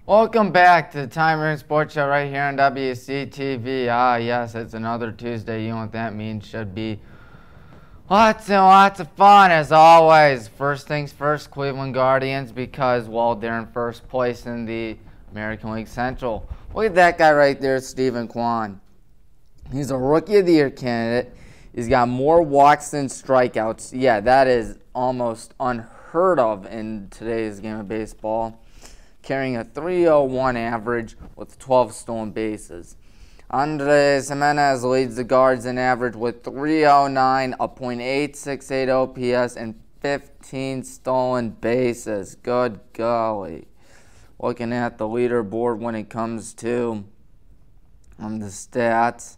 Welcome back to the Tommy Maroon Sports Show right here on WCTV. Ah, yes, it's another Tuesday. You know what that means. Should be lots and lots of fun, as always. First things first, Cleveland Guardians, because, well, they're in first place in the American League Central. Look at that guy right there, Stephen Kwan. He's a Rookie of the Year candidate. He's got more walks than strikeouts. Yeah, that is almost unheard of in today's game of baseball. Carrying a .301 average with 12 stolen bases. Andres Jimenez leads the Guards in average with .309, a .868 OPS, and 15 stolen bases. Good golly. Looking at the leaderboard when it comes to the stats.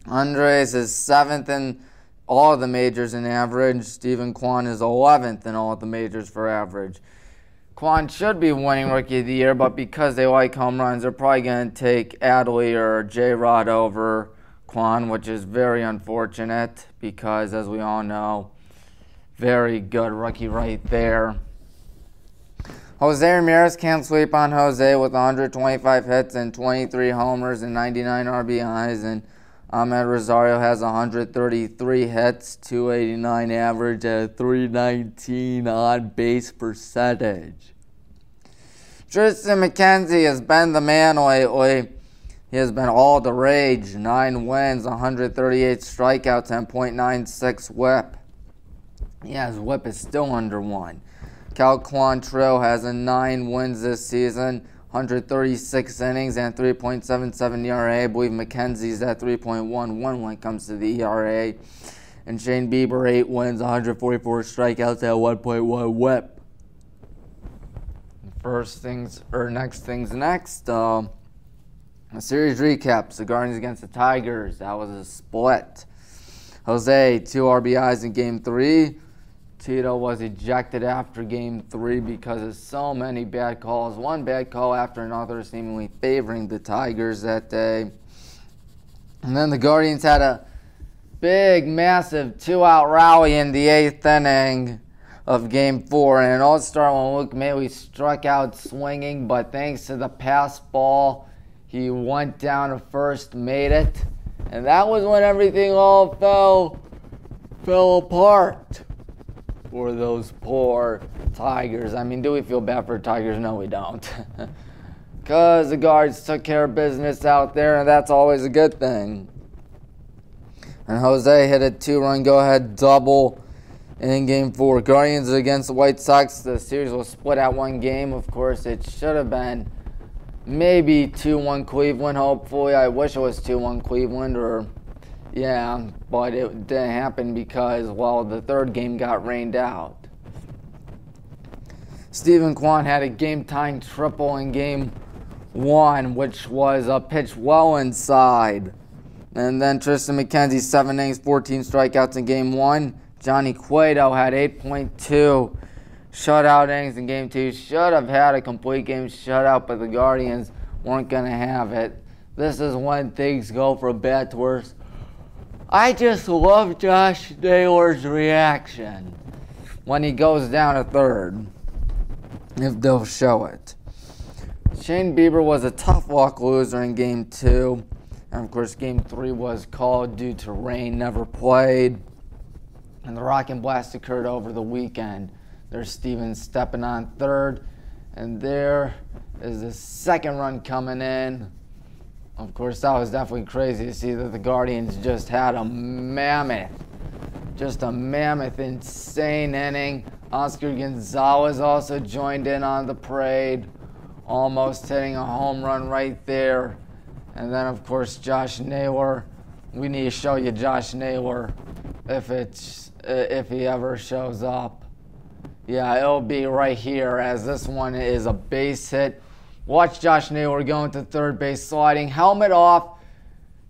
Andres is 7th in all of the majors in average. Stephen Kwan is 11th in all of the majors for average. Kwan should be winning Rookie of the Year, but because they like home runs, they're probably going to take Adley or J-Rod over Kwan, which is very unfortunate because, as we all know, very good rookie right there. Jose Ramirez can't sleep on Jose with 125 hits and 23 homers and 99 RBIs, and Ahmed Rosario has 133 hits, 289 average, and a 319 on-base percentage. Tristan McKenzie has been the man lately. He has been all the rage. 9 wins, 138 strikeouts, and .96 whip. Yeah, his whip is still under 1. Cal Quantrill has 9 wins this season, 136 innings and 3.77 ERA. I believe McKenzie's at 3.11 when it comes to the ERA. And Shane Bieber, 8 wins, 144 strikeouts at 1.1 whip. Next things next. A series recaps. The Guardians against the Tigers. That was a split. Jose, 2 RBIs in Game 3. Tito was ejected after Game 3 because of so many bad calls. One bad call after another, seemingly favoring the Tigers that day. And then the Guardians had a big, massive 2-out rally in the 8th inning of Game 4. And it all started when Luke Maile struck out swinging, but thanks to the pass ball, he went down to first, made it. And that was when everything all fell apart for those poor Tigers. I mean, do we feel bad for Tigers? No, we don't. Because the Guards took care of business out there, and that's always a good thing. And Jose hit a 2-run go-ahead double in Game 4. Guardians against the White Sox. The series was split at 1 game. Of course, it should have been maybe 2-1 Cleveland, hopefully. I wish it was 2-1 Cleveland, or yeah, but it didn't happen because, well, the 3rd game got rained out. Stephen Kwan had a game-tying triple in Game 1, which was a pitch well inside. And then Tristan McKenzie, 7 innings, 14 strikeouts in Game 1. Johnny Cueto had 8.2 shutout innings in Game 2. Should have had a complete game shutout, but the Guardians weren't going to have it. This is when things go from bad to worse. I just love Josh Naylor's reaction when he goes down to 3rd, if they'll show it. Shane Bieber was a tough luck loser in Game 2. And, of course, Game 3 was called due to rain, never played. And the Rock and Blast occurred over the weekend. There's Steven stepping on 3rd. And there is the 2nd run coming in. Of course, that was definitely crazy to see that the Guardians just had a mammoth, insane inning. Oscar Gonzalez also joined in on the parade, almost hitting a home run right there. And then, of course, Josh Naylor. We need to show you Josh Naylor if he ever shows up. Yeah, it'll be right here, as this one is a base hit. Watch Josh Naylor going to 3rd base, sliding, helmet off,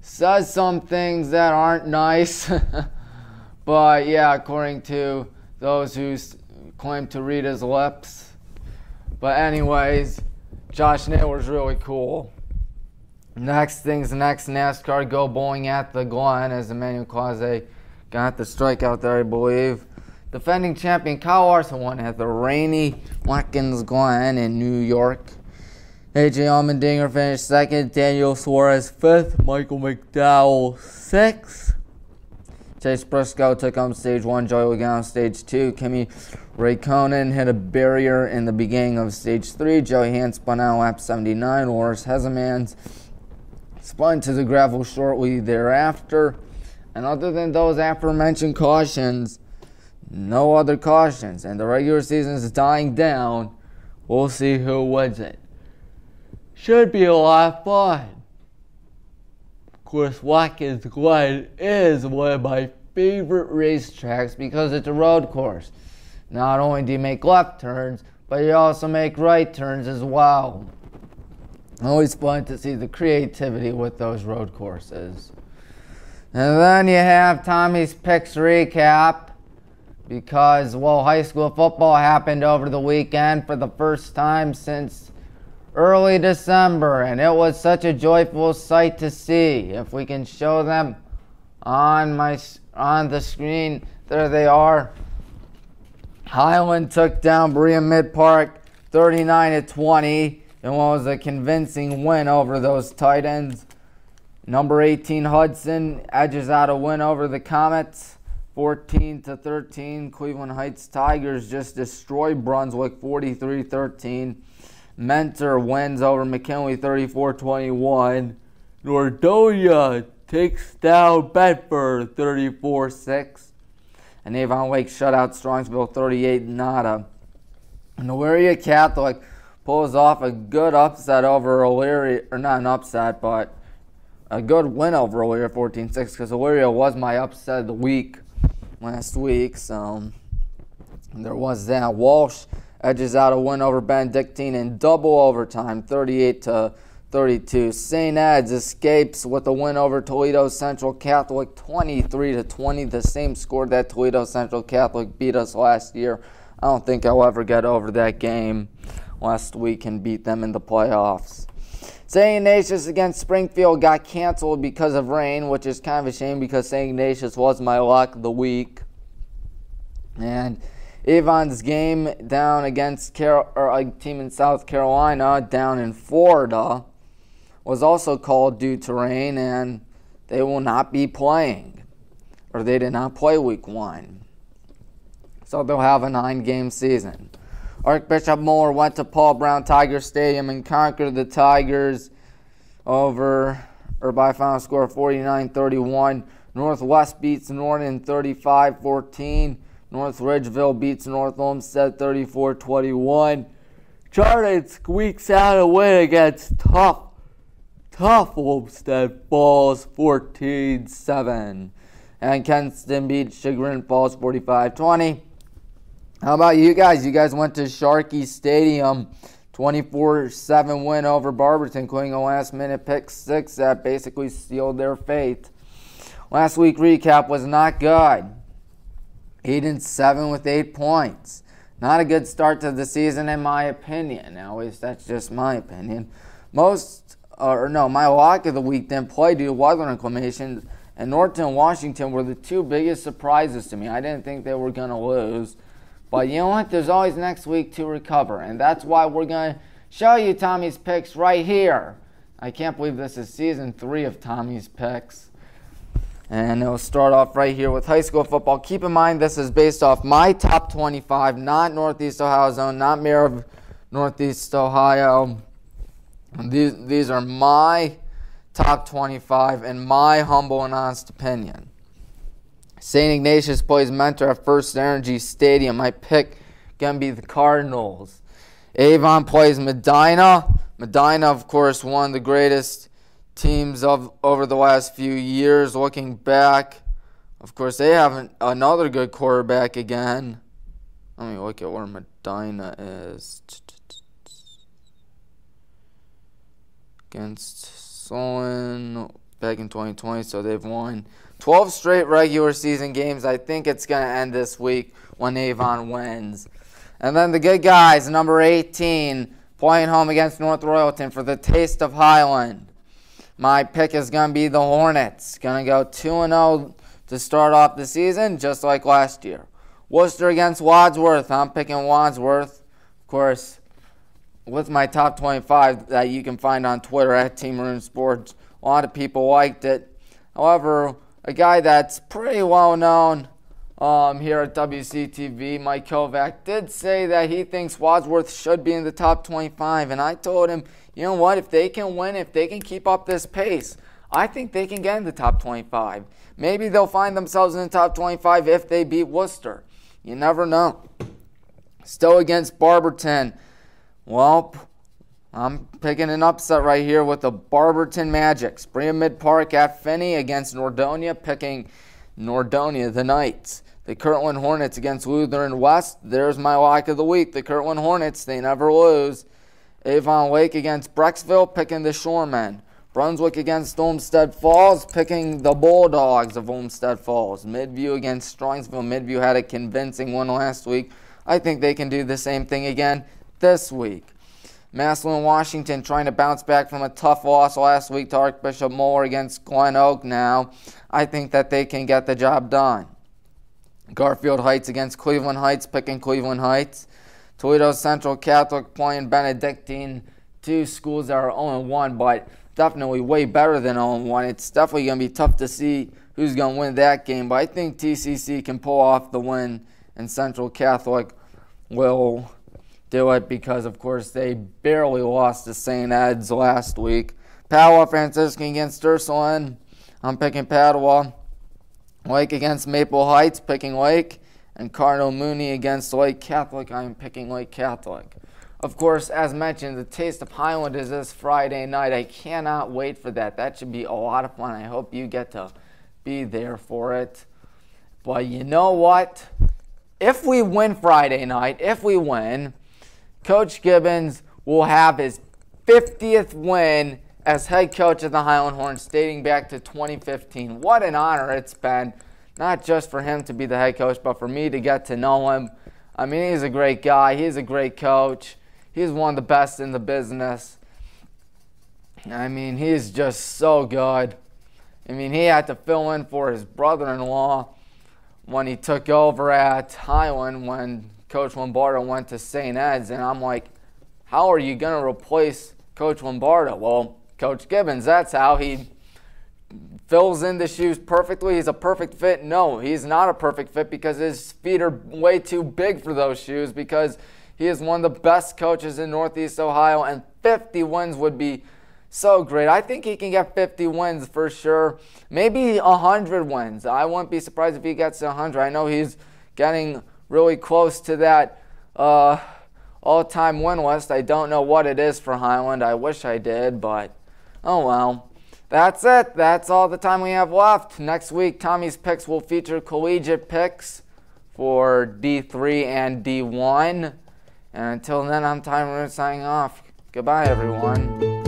says some things that aren't nice. But yeah, according to those who claim to read his lips. But anyways, Josh Naylor's really cool. Next things next, NASCAR Go Bowling at the Glen, as Emmanuel Clase got the strikeout there, I believe. Defending champion Kyle Larson won at the rainy Watkins Glen in New York. A.J. Allmendinger finished 2nd, Daniel Suarez 5th, Michael McDowell 6th. Chase Briscoe took home Stage 1, Joey Logano Stage 2. Kimi Räikkönen hit a barrier in the beginning of Stage 3. Joey Hand spun out lap 79. Loris Hezemans spun to the gravel shortly thereafter. And other than those aforementioned cautions, no other cautions. And the regular season is dying down. We'll see who wins it. Should be a lot of fun. Of course, Watkins Glen is one of my favorite racetracks because it's a road course. Not only do you make left turns, but you also make right turns as well. Always fun to see the creativity with those road courses. And then you have Tommy's Picks recap because, well, high school football happened over the weekend for the first time since early December, and it was such a joyful sight to see. If we can show them on the screen, there they are. Highland took down Berea Mid Park 39-20, and what was a convincing win over those Titans. Number 18 Hudson edges out a win over the Comets 14-13. Cleveland Heights Tigers just destroyed Brunswick 43-13. Mentor wins over McKinley 34-21. Nordonia takes down Bedford 34-6. And Avon Lake shut out Strongsville 38-0. And Elyria Catholic pulls off a good upset over Elyria, or not an upset, but a good win over Elyria 14-6, because Elyria was my upset of the week last week. So there was that. Walsh edges out a win over Benedictine in double overtime, 38-32. St. Ed's escapes with a win over Toledo Central Catholic, 23-20. The same score that Toledo Central Catholic beat us last year. I don't think I'll ever get over that game last week and beat them in the playoffs. St. Ignatius against Springfield got canceled because of rain, which is kind of a shame because St. Ignatius was my lock of the week. And Avon's game down against a team in South Carolina, down in Florida, was also called due to rain, and they will not be playing, or they did not play week 1. So they'll have a 9-game season. Archbishop Moeller went to Paul Brown Tiger Stadium and conquered the Tigers by a final score of 49-31. Northwest beats Norton 35-14. North Ridgeville beats North Olmsted 34-21. Chardon squeaks out a win against tough Olmsted Falls 14-7. And Kenston beats Chagrin Falls 45-20. How about you guys? You guys went to Sharkey Stadium, 24-7 win over Barberton, including a last-minute pick 6 that basically sealed their fate. Last week recap was not good. 8-7 with 8 points. Not a good start to the season in my opinion. Now, at least that's just my opinion. My lock of the week didn't play due to weather inclement, and Norton and Washington were the two biggest surprises to me. I didn't think they were going to lose. But you know what? There's always next week to recover. And that's why we're going to show you Tommy's Picks right here. I can't believe this is season 3 of Tommy's Picks. And it'll start off right here with high school football. Keep in mind, this is based off my top 25, not Northeast Ohio Zone, not Mayor of Northeast Ohio. These are my top 25 in my humble and honest opinion. St. Ignatius plays Mentor at First Energy Stadium. My pick going to be the Cardinals. Avon plays Medina. Medina, of course, one of the greatest teams over the last few years. Looking back, of course, they have another good quarterback again. Let me look at where Medina is. Against Solon back in 2020, so they've won 12 straight regular season games. I think it's going to end this week when Avon wins. And then the good guys, number 18, playing home against North Royalton for the taste of Highland. My pick is going to be the Hornets. Going to go 2-0 to start off the season, just like last year. Worcester against Wadsworth. I'm picking Wadsworth. Of course, with my top 25 that you can find on Twitter at Tommy Maroon Sports. A lot of people liked it. However, a guy that's pretty well known here at WCTV, Mike Kovac, did say that he thinks Wadsworth should be in the top 25. And I told him, you know what, if they can win, if they can keep up this pace, I think they can get in the top 25. Maybe they'll find themselves in the top 25 if they beat Worcester. You never know. Still against Barberton. Well, I'm picking an upset right here with the Barberton Magic. Spring Mid Park at Finney against Nordonia, picking Nordonia, the Knights. The Kirtland Hornets against Lutheran West. There's my lock of the week. The Kirtland Hornets, they never lose. Avon Lake against Brecksville, picking the Shoremen. Brunswick against Olmsted Falls, picking the Bulldogs of Olmsted Falls. Midview against Strongsville. Midview had a convincing one last week. I think they can do the same thing again this week. Massillon Washington trying to bounce back from a tough loss last week to Archbishop Moeller against Glen Oak now. I think that they can get the job done. Garfield Heights against Cleveland Heights, picking Cleveland Heights. Toledo Central Catholic playing Benedictine, two schools that are 0-1, but definitely way better than 0-1. It's definitely going to be tough to see who's going to win that game, but I think TCC can pull off the win, and Central Catholic will do it because, of course, they barely lost to St. Ed's last week. Padua Franciscan against Ursuline. I'm picking Padua. Lake against Maple Heights, picking Lake. And Cardinal Mooney against Lake Catholic, I'm picking Lake Catholic. Of course, as mentioned, the Taste of Highland is this Friday night. I cannot wait for that. That should be a lot of fun. I hope you get to be there for it. But you know what? If we win Friday night, if we win, Coach Gibbons will have his 50th win as head coach of the Highland Horns dating back to 2015. What an honor it's been, not just for him to be the head coach, but for me to get to know him. I mean, he's a great guy. He's a great coach. He's one of the best in the business. I mean, he's just so good. I mean, he had to fill in for his brother-in-law when he took over at Highland when Coach Lombardo went to St. Ed's, and I'm like, how are you going to replace Coach Lombardo? Well, Coach Gibbons, that's how. He fills in the shoes perfectly. He's a perfect fit. No, he's not a perfect fit because his feet are way too big for those shoes, because he is one of the best coaches in Northeast Ohio, and 50 wins would be so great. I think he can get 50 wins for sure. Maybe 100 wins. I wouldn't be surprised if he gets 100. I know he's getting really close to that all-time win list. I don't know what it is for Highland. I wish I did, but oh well. That's it. That's all the time we have left. Next week, Tommy's Picks will feature collegiate picks for D3 and D1. And until then, I'm Tommy Maroon signing off. Goodbye, everyone.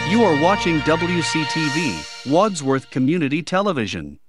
You are watching WCTV, Wadsworth Community Television.